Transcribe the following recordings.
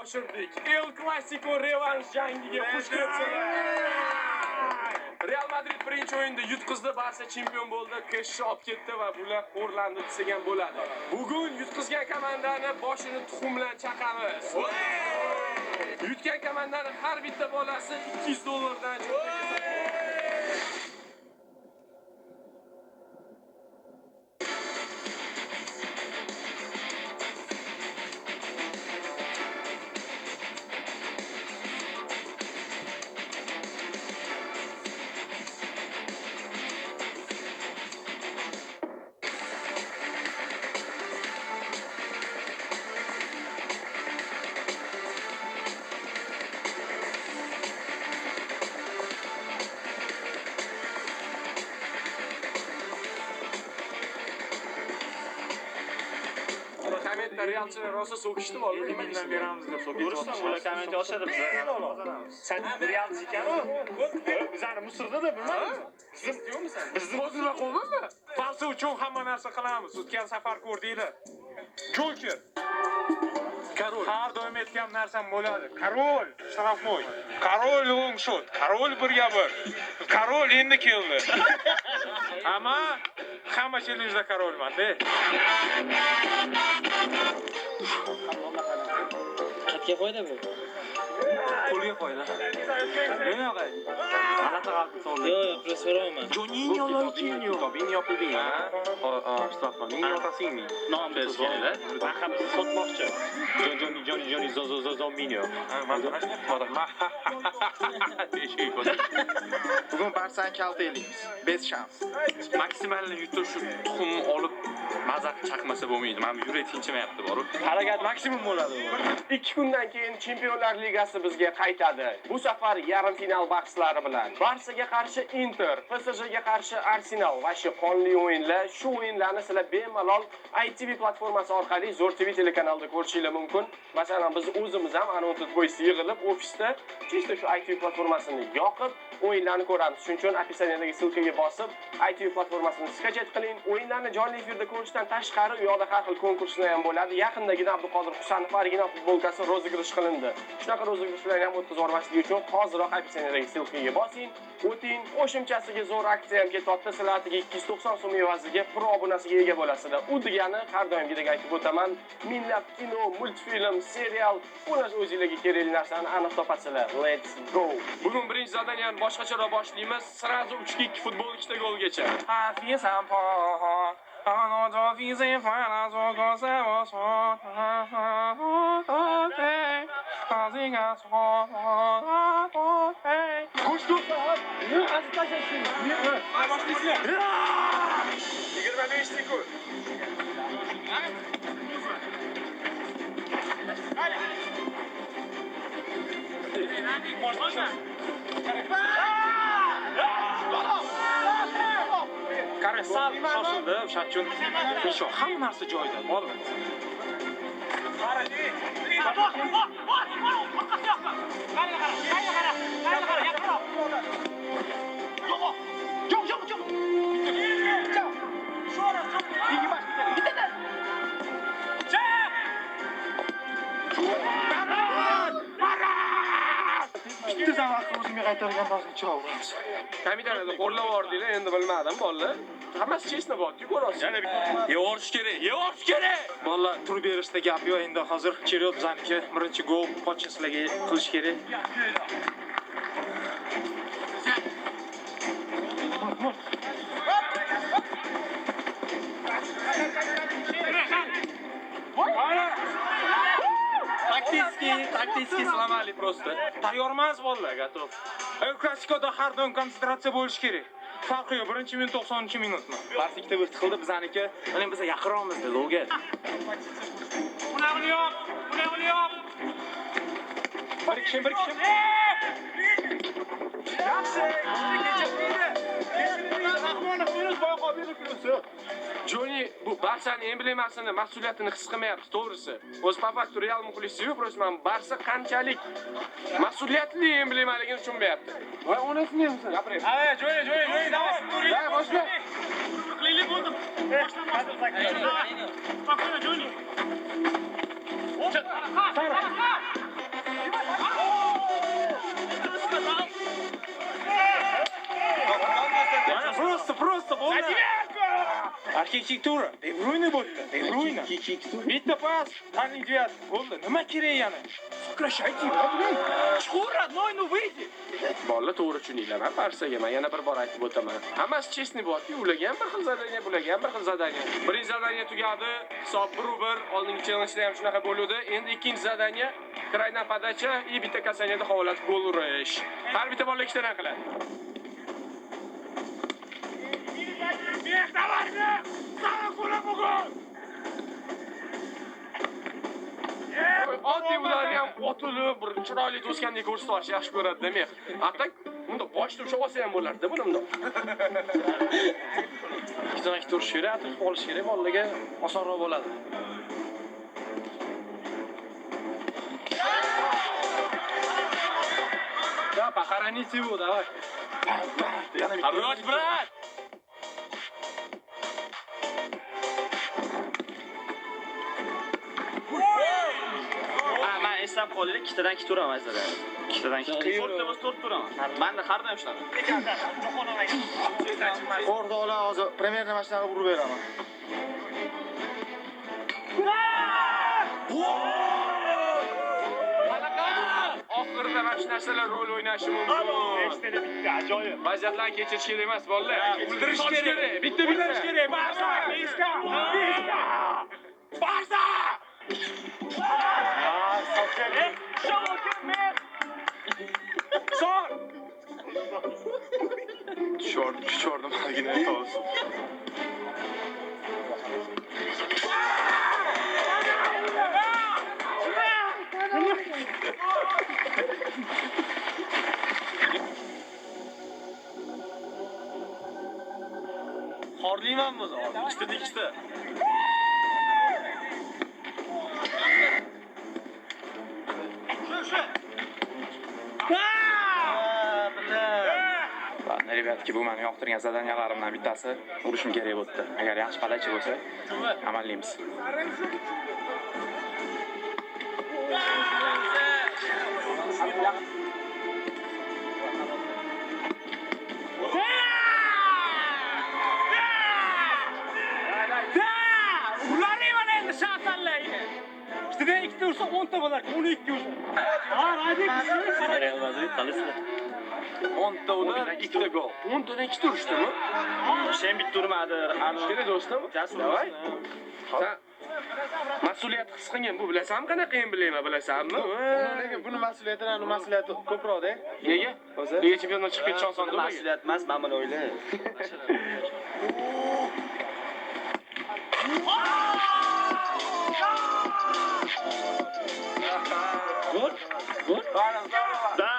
oshirdik. El Clasico revansh jangiga xush kelibsizlar. Real Madrid birinchi o'yinda yutqizdi, Barsa chempion bo'ldi, Keshni olib ketdi va bular xo'rlandi desa ham bo'ladi. Bugun yutqizgan komandani boshini tuxum bilan chaqamiz. Yutgan komandani har bitta bolasi $200 Realchilar rosa so'kishdi bo'ldi. Mendan beramiz deb so'kishdi. Ular komment yoshadi bizlar. Sen realchi ekan-ku. Bizani Misrda-da bilmadingmi? Siz yo'qmisiz? Bizni o'zimizga qo'yganmi? Barsa uchun hamma narsa qilamiz. O'tgan safar ko'rdinglar. Joker. Korol. Har doim aytgan narsam bo'ladi. Korol, sharafmoy. Korol long shot. Korol 1-1. Korol endi keldi. Ammo hamma challenge'da korolman-da. Qatga foyda bu. Qo'lga foyda. Nima qilay? G'alati g'alati soldi. Yo'q, pres so'rayman. Joninho Lotinho. Tobinho pilding. Ninho Tasini. Nom tezganda. Baqa bizni sotmoqchi. Johnny Zominho. Bugun Barsani kalta eləyimiz. 5 shans. Maksimalni yutish shu tuxum olib mazaq chaqmasa bo'lmaydi. Mana yurak tinchimayapti borib. Harakat maksimum bo'ladi. 2 kundan keyin Chempionlar Ligasi bizga qaytadi. Bu safar yarim final bahslari bilan Barsaga qarshi Inter, PSJga qarshi Arsenal va shu qonli o'yinlar, shu o'yinlarni sizlar bemalol ITV platformasi orqali Zo'r TV telekanalida ko'rishingiz mumkin. Masalan, biz o'zimiz ham ana o'tib qo'ysa yig'ilib ofisda chista shu ITV platformasini yoqib o'yinlarni ko'ramiz. Shuning uchun описаниедagi ссылкаga bosib ITV platformasini skachet qiling. O'yinlarni jonli efirda ko'rishdan tashqari u yoqda har xil konkurslar ham bo'ladi. Yaqindagina Abduqodir Husanov original futbolkasi rozigrish qilindi. Shunaqa rozigirishlarni ham o'tkazib yubormaslik uchun hoziroq описаниедagi ссылкаga bosing, o'ting. Qo'shimchasiga zo'r aksiya ham ketyapti. Sizlarga 290 so'm evaziga pro obunasiga ega bo'lasizlar. U degani har doimgidek aytib o'taman, minglab kino, multfilm, serial, ular o'zingizga kerakli narsani aniq topasizlar. Let's go. Bugun birinchi zadaniyani boshqacharoq boshlaymiz. Srazu 3-2 futbol 2ta golgacha. Koştu. Azıtacaksın. 25 sekund. Qarasal shoshildi, o'shaning uchun nishon hamma narsa joyida, bo'ldi. Bitta zavaqni o'zimga qaytargan bazmi chog'imiz. Kamidani qo'llab yordinglar, endi bilmadim, bolalar. Hammasi chesna bo'ldi, ko'rasiz. Yevorish kerak, yevorish kerak. Bolalar tur berishda gap yo'q, endi hozir Cheryot bizaniki birinchi gol pochchilarga qilish kerak. Taktiskiy сломали просто. Tayyormiz bolalar, готов. El Clasicoda har doim konsentratsiya bo'lish kerak. Farqi yo'q, birinchi minut 90-minutmi. Barsa ikkita vaqt qildi bizaniki. Mana biz yaqinroqmizda, logat. Buni yo'q. Bir kishim. Yaxshi, Joni bu Barsani emblemasini, mas'uliyatini his qilmayapti, to'g'risi. O'z papaktu Real muxlisiyu, pro'sman Barsa qanchalik mas'uliyatli emblemaligini tushunmayapti. Voy, onasini ham sen gapiring. Ha, Joni, davay. Ha, boshla. Qilaylik bo'ldim. Spokojno, Joni. 2-2 tura. De Bruyne bo'ldi. De Bruyne. 2-2 tur. Bitta pas, taniyat bo'ldi. Nima kerak yana? Сокращайте, блин. Chuqur, родной, ну выйди. Bolla to'g'ri tushuninglar. Men Barsaga men yana bir bor aytib o'taman. Hammasi chestni bo'ldi. Ularga ham bir xil zadaniya, bularga ham bir xil zadaniya. Birinchi zadaniya tugadi, hisob 1-1. Oldingi challenjda ham shunaqa bo'ldi. Endi ikkinchi zadaniya kraydan podacha и bitta kasaniyada havolat gol urish. Har bitta bola ikkitadan qiladi. Bek, давай, bek. Sana qo'la bugun. Oddiy ularni ham otilib, bir chiroyli to'sgandek ko'rsatish yaxshi ko'radi men. Atak unda boshda ushlab olsa ham bo'lardi bunimda. Ikkidan ikki tur shirab olish kerak, bolalarga osonroq bo'ladi. Да, похороните его, давай. Хорош, брат. Men eslab qolaylik, ikkitadan ikki tur ham aytadi. Ikkitadan ikki. To'rtta to'rt tur ham. Menda har doim shunaqa. O'rtoqlar, hozir premyer nima shunaqa urib beraman. Oxirida mana shu narsalar rol o'ynashi mumkin. 5 tane bitti, ajoyib. Vaziyatlarni kechirish kerak emas, bolalar. O'ldirish kerak. Bitta O'ldirish kerak. Barsa, Miska. Barsa! Son! Tushordim halgina to'g'ri. Xorlaymanmiz hozir. Ikkita. Rебятki, bu meni yoqtirgan zadaniyalarimdan bittasi urishim kerak bo'ldi. Agar yaxshi qalachi bo'lsa, amallaymiz. Ularni mana endi shatanlaydi. Ikkitadan ikkita ursa 10 ta bo'lar, 12 ursa. Ha, Radib, Real Madrid qalisizlar. 10 ta ular, 2 ta gol. 10 tadan 2 ta urishdimi? Sen bitta urmadi. Kerak do'stim. Davay. Sen mas'uliyat his qilgan bu bilasanmi qanaqa qiyin bilayman, bilasanmi? Lekin buni mas'uliyatidan mas'uliyati ko'proq-da. Nega? Nega chempiondan chiqib ketish oson bo'lmagan? Mas'uliyat emas, men buni o'yla. Gol. Da.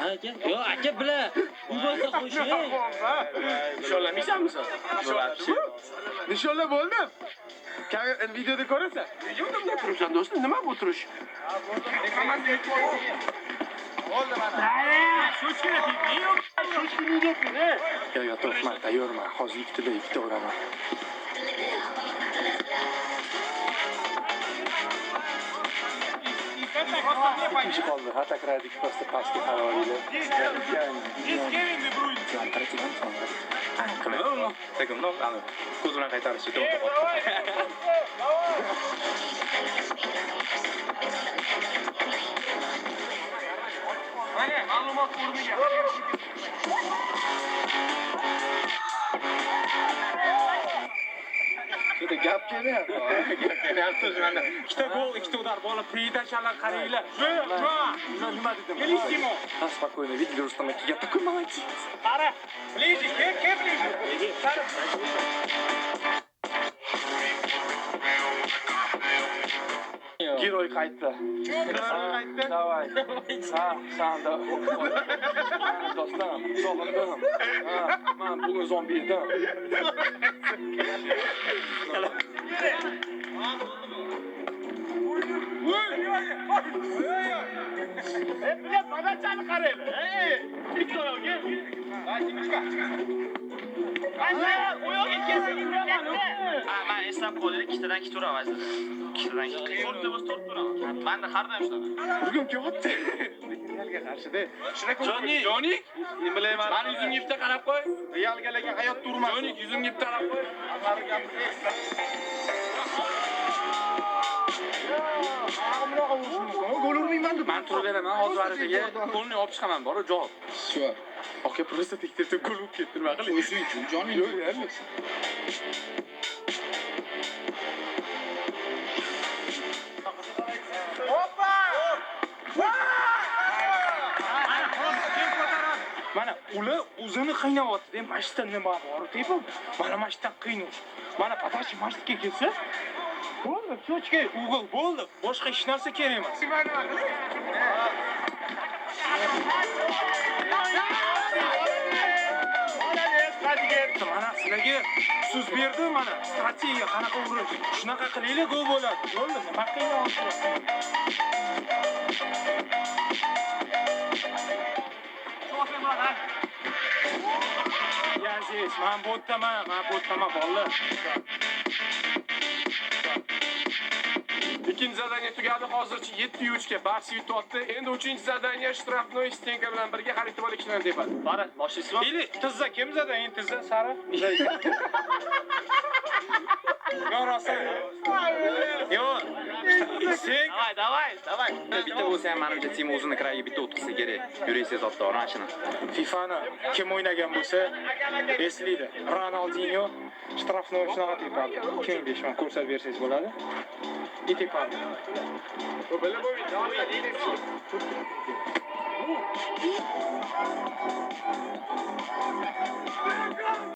Aka, yo aka bilan bu bo'lsa qo'shing. Nishonlamaysanmi sen? Nishonla bo'ldim. Videoda ko'rasan. Videoda bunday turibsan do'stim, nima bu turish? Oldi mana. Yo, to'xman, tayyorman. Hozir ikkita uraman. Ikkinchi qoldi. Atak radik просто pastga qaraydi. Kevin De Bruyne. Ko'z bilan qaytarishi to'g'ri. Mana ma'lumot o'rniga. Juda gap kelyapti. Ikkita gol, ikkita udar. Bola peydachalar qaranglar. Nima dedim? Bellissimo. Спокойно, видели, Рустам, я такой молодец. Qara. Ближе, ke ближе. Giroy qaytdi. Davay. Ha, sanda. Do'stim, sog'indim. Ha, men bugun zombi edim. Bilet podachani qaraylar. Ey, Viktor aka. Men eslab qoldim, ikkitadan ikkita uraman aslida. Ikkitadan ikkita. To'rtta bo'lsa to'rtta uraman. Menda har doim shunaqa. Urgum kelyapti. Realga qarshida. Jonik, men bilayman. Mani yuzimga bitta qarab qo'y. Realgalarga hayotda urmas. Jonik, yuzimga bitta qarab qo'y. Gol urmayman deb. Men turib beraman, hozir varasaga qo'lni olib chiqaman, bor, javob. Shu. Aka просто tektirib gol urib ketdi, nima qilay? O'shuning uchun joning yo'q, realmi? Mana ular o'zini qiynayapti deb mashitdan nima bor deb. Mana mashitdan qiynov. Mana patashi mashitga kelsa, bo'ldi, cho'chka o'g'il bo'ldi. Boshqa hech narsa kerak emas. Mana sizlarga so'z berdim, mana strategiya qanaqa urish. Shunaqa qilinglar, gol bo'ladi. Bo'ldi, nima qiynayapsiz? Yaziz, men bo'ttaman bolalar. Ikkinchi zadaniya tugadi. Hozircha 7-3 ga Barsa yutyapti. Endi 3-zadaniya shtrafnoy Stenka bilan birga xarid qilib olishni tepadi. Qara, boshlaysiz. Ili, tizza kim zada? Endi tizza sari. Yo, rosa. Yo. Sen Давай. Bitta bo'lsa ham menimcha tim o'zini krayiga bitta o'tkazsa kerak. Yuraysiz zotda ona shuni. FIFAni kim o'ynagan bo'lsa, eslaydi. Ronaldinho shtrafnoy shunaqa tepadi. Kim deyman, ko'rsatib bersangiz bo'ladi. И tepadi. Bilib bo'lmaydi.